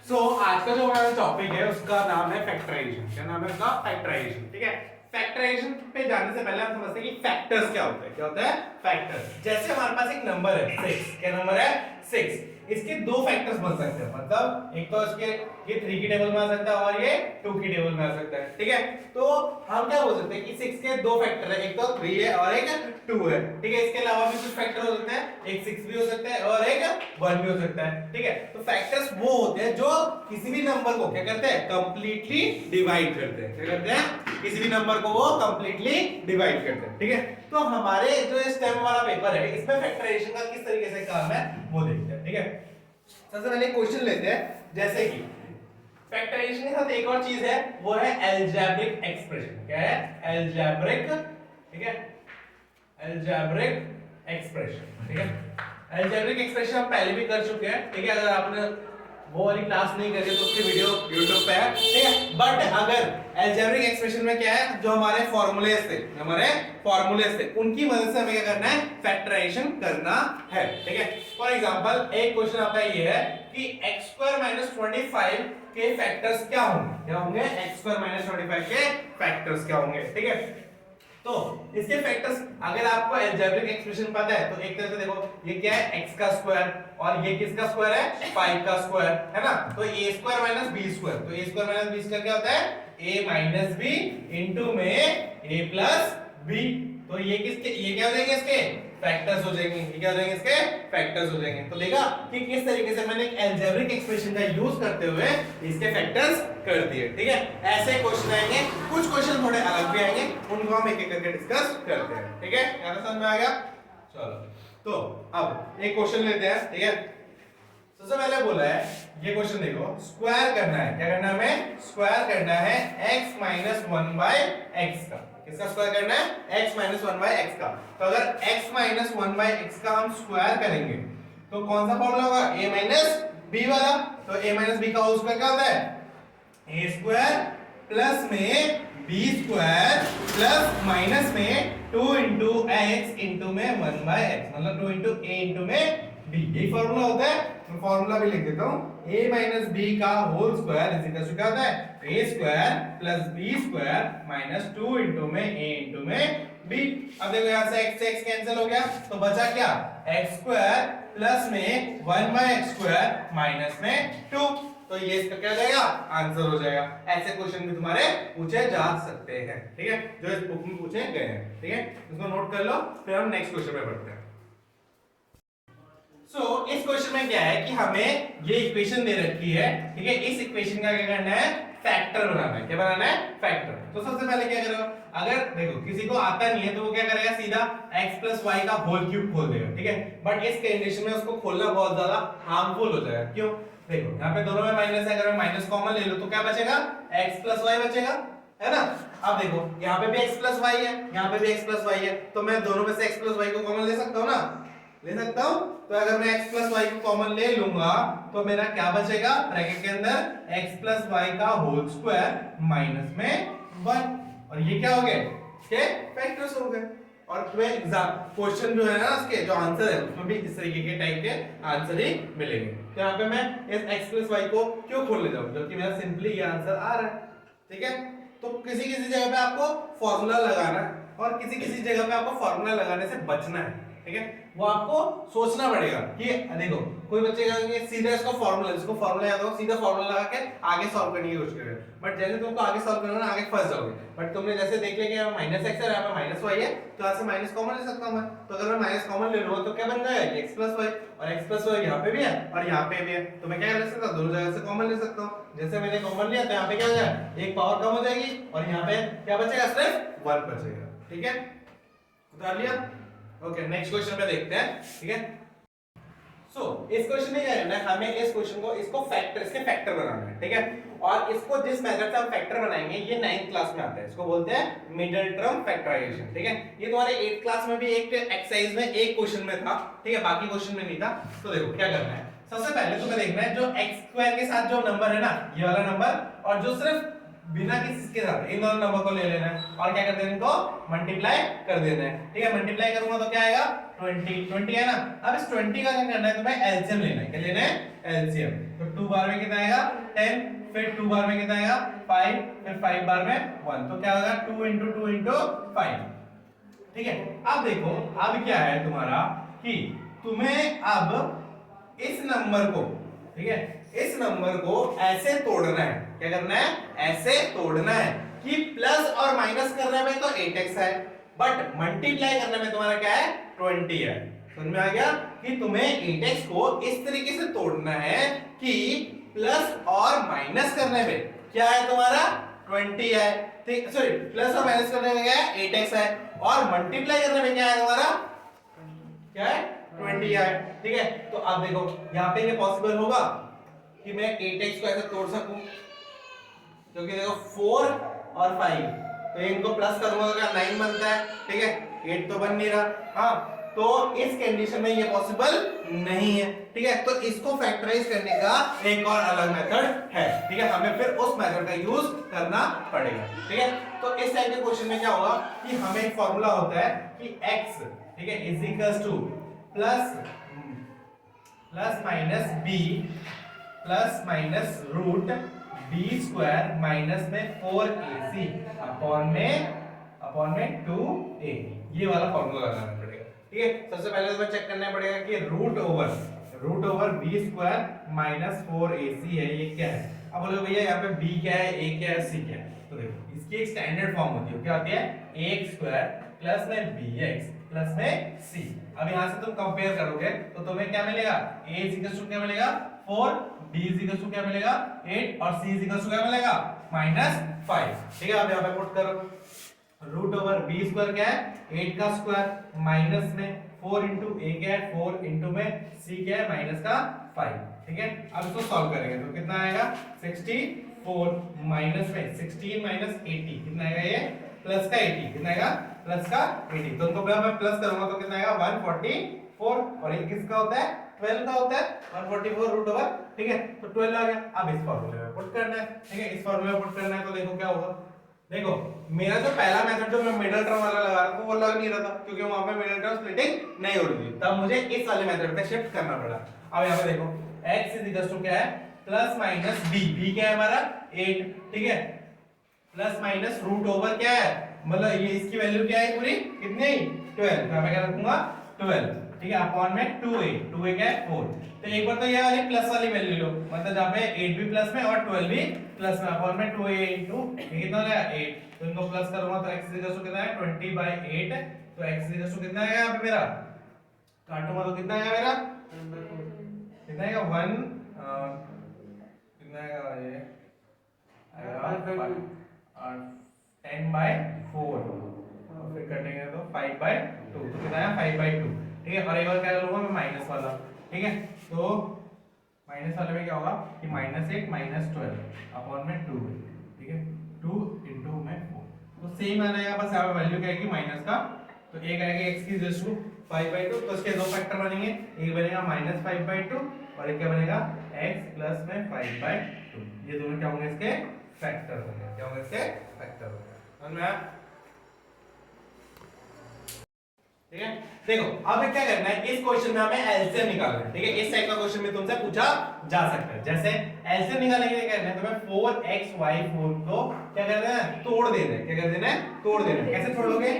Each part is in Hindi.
आज का जो हमारा टॉपिक है उसका नाम है फैक्टराइजेशन। क्या नाम है उसका? फैक्टराइजेशन। ठीक है, फैक्टराइजेशन पे जाने से पहले हम समझते हैं कि फैक्टर्स क्या होते हैं। क्या होता है? फैक्टर्स। जैसे हमारे पास एक नंबर है 6। क्या नंबर है? 6। इसके दो फैक्टर्स बन सकते हैं, मतलब एक तो इसके ये 3 की टेबल में आ सकता है और ये 2 की टेबल में आ सकता है। ठीक है, तो हम क्या बोल सकते हैं कि 6 के दो फैक्टर है, एक तो 3 है और एक 2 है। ठीक है, इसके अलावा भी कुछ फैक्टर हो सकते हैं, एक 6 भी हो सकता है और एक 1 भी हो सकता है। ठीक है, तो फैक्टर्स वो होते हैं जो किसी भी नंबर को क्या करते हैं? कंप्लीटली डिवाइड करते हैं। क्या करते हैं? किसी भी नंबर को वो कंप्लीटली डिवाइड करते हैं। ठीक है, तो हमारे जो स्टेम वाला पेपर है इसमें फैक्टराइजेशन का किस तरीके से काम है वो देखते हैं। ठीक है, सबसे पहले क्वेश्चन लेते हैं, जैसे कि फैक्टराइजेशन के साथ एक और चीज है, वो है अलजेब्रिक एक्सप्रेशन। क्या है? अलजेब्रिक। ठीक है, अलजेब्रिक एक्सप्रेशन। ठीक है, अलजेब्रिक एक्सप्रेशन हम पहले भी कर चुके हैं। ठीक है, अगर आपने वो वाली क्लास नहीं करी तो उसकी वीडियो YouTube पे है। ठीक है, बट अगर अलजेब्रिक एक्सप्रेशन में क्या है, जो हमारे फॉर्मूलेस थे, उनकी मदद से हमें क्या करना है? फैक्टराइजेशन करना है। ठीक है, फॉर एग्जांपल एक क्वेश्चन आपका ये है कि x² - 25 के फैक्टर्स क्या होंगे? क्या होंगे? x² - 25 के फैक्टर्स क्या होंगे? ठीक है, तो इसके फैक्टर्स अगर आपको अलजेब्रिक एक्सप्रेशन पता है तो एक तरह से देखो, ये क्या है? x का स्क्वायर और ये किसका स्क्वायर है? 5 का स्क्वायर है ना। तो a² - b², तो a² - b² क्या होता है? a - b इनटू में a + b। तो ये किसके, ये क्या हो जाएंगे? इसके फैक्टर्स हो जाएंगे। ये क्या हो जाएंगे? इसके फैक्टर्स हो जाएंगे। तो देखा कि किस तरीके से मैंने एक अलजेब्रिक एक्सप्रेशन का यूज करते हुए इसके फैक्टर्स कर दिए। ठीक है, ऐसे क्वेश्चन आएंगे, कुछ क्वेश्चन थोड़े अलग भी आएंगे, उनको हम एक एक करके डिस्कस करते हैं। ठीक है, यहाँ समझ में आ गया? चलो, तो अब एक क्वेश्चन लेते हैं। ठीक है, सबसे पहले बोला है, ये क्वेश्चन देखो, स्क्वायर करना है। क्या करना है हमें? स्क्वायर करना है x - 1/x का। किसका स्क्वायर करना है? x - 1/x का। तो अगर x - 1/x का हम स्क्वायर करेंगे तो कौन सा फॉर्मूला होगा? a - b वाला। तो a - b का होल स्क्वायर क्या होता है? a² प्लस में b² प्लस माइनस में 2 * x इनटू में 1/x, मतलब 2 * a इनटू में b। यही फार्मूला होता है। मैं फार्मूला भी लिख देता हूं, a - b का whole square is equal to क्या होता है? a² plus b² minus 2 into में a इनटू में b। अब देखो यहां से x से x कैंसिल हो गया, तो बचा क्या? x² प्लस में 1/x² माइनस में 2। तो ये इसका क्या हो जाएगा? आंसर हो जाएगा। ऐसे क्वेश्चन भी तुम्हारे पूछे जा सकते हैं। ठीक है, जो इस बुक में पूछे गए हैं। ठीक है, इसको नोट कर लो, फिर हम नेक्स्ट क्वेश्चन पे बढ़ते हैं। इस क्वेश्चन में क्या है कि हमें ये इक्वेशन दे रखी है। ठीक है, इस इक्वेशन का क्या करना है? फैक्टर बनाना है। क्या बनाना है? फैक्टर। तो सबसे पहले क्या करो, अगर देखो किसी को आता नहीं है तो वो क्या करेगा? सीधा x + y का होल क्यूब खोल देगा। ठीक है, बट इस कंडीशन में उसको खोलना बहुत ज्यादा हार्मफुल हो जाएगा। क्यों? देखो यहाँ पे दोनों में माइनस है, अगर मैं माइनस कॉमन ले लूं तो क्या बचेगा? x + y बचेगा, है ना। अब देखो यहाँ पे भी x + y है, यहाँ पे भी x + y है, तो मैं दोनों में से x + y को कॉमन ले सकता हूँ ना? ले सकता हूं। तो अगर मैं x + y को कॉमन ले लूंगा तो मेरा क्या बचेगा? ब्रैकेट के अंदर x + y का होल स्क्वायर माइनस में 1। और ये क्या हो गए? इसके फैक्टर्स हो गए। और तुम्हें एग्जाम क्वेश्चन जो है ना, इसके जो आंसर है उसमें भी इस तरीके के टाइप के आंसर ही मिलेंगे। तो यहाँ पे मैं इस x + y को क्यों खोलने जाऊं जबकि मेरा सिंपली ये आंसर आ रहा है। ठीक है, तो किसी किसी जगह पे आपको फॉर्मूला लगाना है और किसी किसी जगह पे आपको फॉर्मूला लगाने से बचना है। ठीक है, वो आपको सोचना पड़ेगा कि देखो कोई बच्चे कहेंगे सीधा इसका फॉर्मूला, जिसको फॉर्मूला याद हो सीधा फॉर्मूला लगा के आगे सॉल्व करने की कोशिश करें, बट जैसे तुमको आगे सॉल्व करना ना, आगे फंस जाओगे। बट तुमने जैसे देख लिया कि यहाँ -x है, यहाँ पे -y है, तो यहाँ से माइनस कॉमन ले सकता हूं मैं। तो अगर मैं माइनस कॉमन ले लूंगा तो क्या बन जाएगा? x + y, और x + y यहाँ पे भी है और यहाँ पे भी है, तो मैं क्या ले सकता हूँ? दोनों जगह से कॉमन ले सकता हूँ। जैसे मैंने कॉमन लिया तो यहाँ पे क्या हो जाएगा? एक पावर कम हो जाएगी और यहाँ पे क्या बचेगा? सिर्फ 1 बचेगा। ठीक है, उतार लिया। ओके, नेक्स्ट क्वेश्चन पे देखते हैं। ठीक है, इस क्वेश्चन में क्या करना है? हमें इस क्वेश्चन को इसको फैक्टर, इसके फैक्टर बनाना है। ठीक है, और इसको जिस मेथड से हम फैक्टर बनाएंगे ये 9th क्लास में आता है, इसको बोलते हैं मिडिल टर्म फैक्टराइजेशन। ठीक है, ये तुम्हारे 8th क्लास में भी एक एक्सरसाइज में एक क्वेश्चन में था। ठीक है, बाकी क्वेश्चन में नहीं था। तो देखो क्या करना है, सबसे पहले तुम्हें देखना है जो x² के साथ जो नंबर है ना, ये वाला नंबर, और जो सिर्फ बिना किसी के साथ इन दोनों नंबर को ले लेना है और क्या कर देना? इनको मल्टीप्लाई कर देना है। ठीक है, मल्टीप्लाई करूंगा तो क्या आएगा? 20 है ना। अब इस 20 का क्या करना है तुम्हें, एलसीएम लेना है। क्या लेना है, एलसीएम। तो 2 बार में कितना आएगा 10, फिर 2 बार में कितना आएगा 5, फिर 5 बार में 1, तो क्या होगा 2 into 2 into 5। ठीक है, अब देखो अब क्या है तुम्हारा कि तुम्हें अब इस नंबर को, ठीक है, इस नंबर को ऐसे तोड़ना है। क्या करना है, ऐसे तोड़ना है कि प्लस और माइनस करने में तो 8x है, बट मल्टीप्लाई करने में तुम्हारा क्या है 20 है। समझ में आ गया कि तुम्हें 8x को इस तरीके से तोड़ना है कि प्लस और माइनस करने में क्या है तुम्हारा 20 है, ठीक, सॉरी, प्लस और माइनस करने में क्या है 8x है, और मल्टीप्लाई करने में क्या है तुम्हारा, क्या है 20 है। ठीक है, तो अब देखो यहाँ पे ये पॉसिबल होगा कि मैं 8x को ऐसे तोड़ सकूं, क्योंकि देखो 4 और 5, तो इनको प्लस करूंगा तो क्या 9 बनता है। ठीक है, 8 तो बन नहीं रहा। हाँ, तो इस कंडीशन में ये पॉसिबल नहीं है। ठीक है, तो इसको फैक्टराइज करने का एक और अलग मेथड है। ठीक है, हमें फिर उस मेथड का यूज करना पड़ेगा। ठीक है, तो इस टाइप के क्वेश्चन में क्या होगा कि हमें एक फॉर्मूला होता है कि x, ठीक है, is equals to plus minus b plus minus root B square minus में 4ac अपॉन में 2a, ये वाला फॉर्मूला लगाना पड़ेगा। ठीक है, सबसे पहले तो चेक करना पड़ेगा कि root over B square minus 4ac है, ये क्या है। अब बोलो भैया यहाँ पे b क्या है, a क्या है, c क्या है। तो देखो इसकी एक स्टैंडर्ड फॉर्म होती है, क्या होती है ax स्क्वायर प्लस में bx प्लस में c। अब यहाँ से तुम कंपेयर करोगे तो तुम्हें क्या मिलेगा, a इज इक्वल टू क्या मिलेगा 4, b इज इक्वल टू क्या मिलेगा 8 और c इज इक्वल टू क्या मिलेगा -5। ठीक है, अब यहाँ पे पुट करो रूट ओवर बी स्क्वायर क्या है 8 का स्क्वायर माइनस में 4 इंटू ए क्या है 4 इंटू में c क्या है माइनस का 5। ठीक है, अब इसको सॉल्व करेंगे तो कितना आएगा 64 माइनस में 16 माइनस 80 कितना आएगा, ये प्लस का 80 कितना आएगा प्लस का 80। तो उनको मैं प्लस करूंगा तो कितना आएगा 144, और ये किसका होता है 12 का होता है 144 रूट ओवर। ठीक है, तो 12 आ गया। अब इस फार्मूले में पुट करना है। ठीक है, इस फार्मूले में पुट करना है, तो देखो क्या होगा। देखो मेरा जो पहला मेथड जो मैं मिडिल टर्म वाला लगा रहा था वो लग नहीं रहा था, क्योंकि वहां पे मिडिल टर्म स्प्लिटिंग नहीं हो रही थी, तब मुझे इस वाले मेथड पे शिफ्ट करना पड़ा। अब यहाँ पे देखो x इज इक्वल टू क्या है प्लस माइनस b क्या है हमारा 8। ठीक है, प्लस माइनस रूट ओवर क्या है, मतलब ये इसकी वैल्यू क्या है पूरी कितनी 12, तो मैं क्या रखूंगा 12। ठीक है, अपॉन में 2a क्या है 4। तो एक बार तो ये वाली प्लस वाली वैल्यू लो, मतलब जहां पे 8 भी प्लस में और 12 भी प्लस में, अपॉन में 2a इनटू ये कितना हो जाएगा 8, तो इनको प्लस करूंगा तो x इक्वल टू कितना है 20/8, तो x इक्वल टू कितना आएगा यहाँ पे मेरा, काटूंगा तो कितना आएगा मेरा, कितना आएगा 1 कितना आएगा ये आएगा 10/4, और फिर कटेंगे तो 5/2, तो कितना है 5/2। ठीक है, और एक बार क्या करूंगा मैं माइनस वाला। ठीक है, तो माइनस वाले में क्या होगा कि -8 -12 अपॉन में 2। ठीक है, 2 इंटू में 4, तो सेम आ जाएगा, बस यहाँ पे वैल्यू क्या है कि माइनस का, तो एक आएगा x की इक्वल टू 5/2, तो इसके दो फैक्टर बनेंगे, एक बनेगा -5/2 और एक क्या बनेगा x प्लस में 5/2। ये दोनों क्या होंगे इसके फैक्टर होंगे, क्या होंगे इसके फैक्टर होंगे। समझ में आया। ठीक है, देखो अब क्या करना है, इस क्वेश्चन में हमें एलसीएम निकालना है। ठीक है, इस टाइप का क्वेश्चन में तुमसे पूछा जा सकता है। जैसे एलसीएम निकालने के लिए क्या करना है तुम्हें 4xy4 को क्या करना है तोड़ देना है। क्या कर देना है तोड़ देना है। कैसे तोड़ोगे,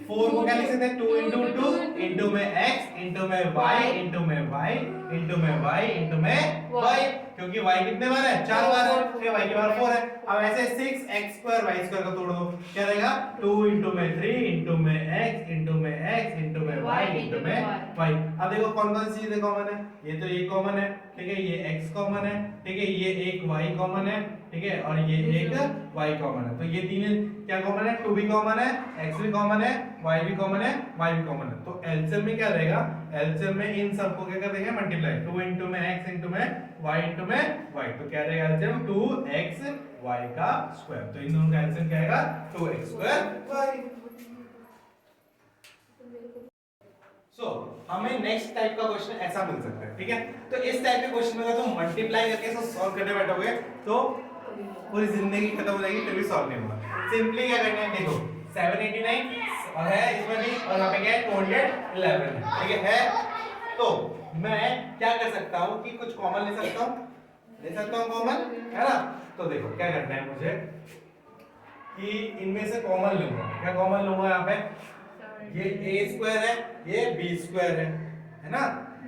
4 को क्या लिख सकते हैं 2 इंटू 2 इंटू में x इंटू में y इंटू में y इंटू में y इंटू में y, क्योंकि y कितने बार है 4 बार है, तो y की बार 4 है। अब ऐसे 6x स्क्वायर y स्क्वायर का तोड़ दो, क्या रहेगा 2 इंटू में 3 इंटू में x इंटू में x इंटू में y इंटू में y। अब देखो कौन कौन सी चीजें कॉमन है, ये तो ये कॉमन है, ठीक है, ये x कॉमन है, ठीक है, ये एक y कॉमन है, ठीक है, और ये एक y कॉमन है। तो ये तीन क्या कॉमन है, 2 भी कॉमन है, x भी कॉमन है, y भी कॉमन है, y भी कॉमन है। तो एलसीएम में क्या रहेगा, एलसीएम में इन सबको क्या कर देंगे मल्टीप्लाई, 2 इंटू में x इंटू में y इंटू में y, तो क्या रहेगा एलसीएम 2x y का स्क्वायर। तो इन दोनों का एलसीएम क्या आएगा 2x स्क्वायर y। हमें नेक्स्ट टाइप का क्वेश्चन ऐसा मिल सकता है। ठीक है, तो इस टाइप के क्वेश्चन में अगर तुम मल्टीप्लाई करके इसको सॉल्व करने बैठोगे तो पूरी जिंदगी खत्म हो जाएगी, फिर भी सॉल्व नहीं होगा। सिंपली क्या करना है, देखो 789 और है इसमें भी, और यहाँ पे क्या है 211 है, ठीक है। तो मैं क्या कर सकता हूँ कि कुछ कॉमन ले सकता हूँ कॉमन, है ना। तो देखो क्या करना है मुझे कि इनमें से कॉमन लूंगा। क्या कॉमन लूंगा यहाँ पे? ये a स्क्वायर है, ये b स्क्वायर है ना,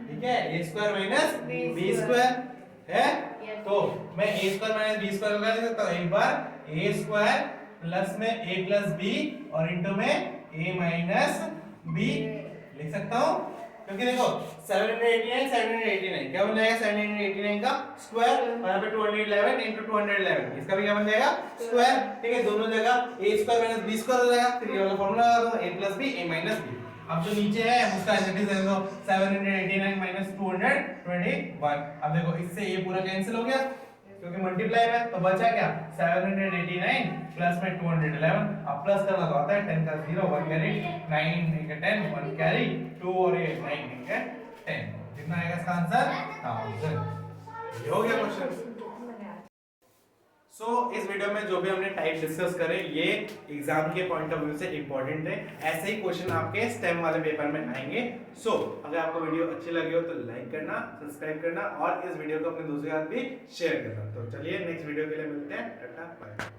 ठीक है। a square minus b square है, तो मैं a square minus b square लगा सकता हूँ। एक बार a स्क्वायर प्लस में a प्लस b और इंटू में a माइनस b लिख सकता हूँ, क्योंकि देखो 789 क्या बन जाएगा? 789 का स्क्वायर, और यहाँ पे 211 into 211 इसका भी क्या बन जाएगा? स्क्वायर, ठीक है। दोनों जगह a square minus b square हो जाएगा, फिर ये वाला फॉर्मूला लगा दो, a plus b a minus b। अब जो नीचे है उसका एज इट इज दे दो 789 माइनस 221। अब देखो इससे ये पूरा कैंसिल हो गया क्योंकि मल्टीप्लाई है, तो बचा क्या? 789 प्लस में 211। अब प्लस करना तो आता है, 10 का 0 1 कैरी, 9 का 10 1 कैरी, 2 और ये 9 का 10, कितना आएगा इसका आंसर? 1000। ये हो गया क्वेश्चन। सो इस वीडियो में जो भी हमने टाइप डिस्कस करे ये एग्जाम के पॉइंट ऑफ व्यू से इंपॉर्टेंट है। ऐसे ही क्वेश्चन आपके स्टेम वाले पेपर में आएंगे। सो अगर आपको वीडियो अच्छी लगी हो तो लाइक करना, सब्सक्राइब करना और इस वीडियो को अपने दोस्तों के साथ भी शेयर करना। तो चलिए नेक्स्ट वीडियो के लिए मिलते हैं। Tata bye.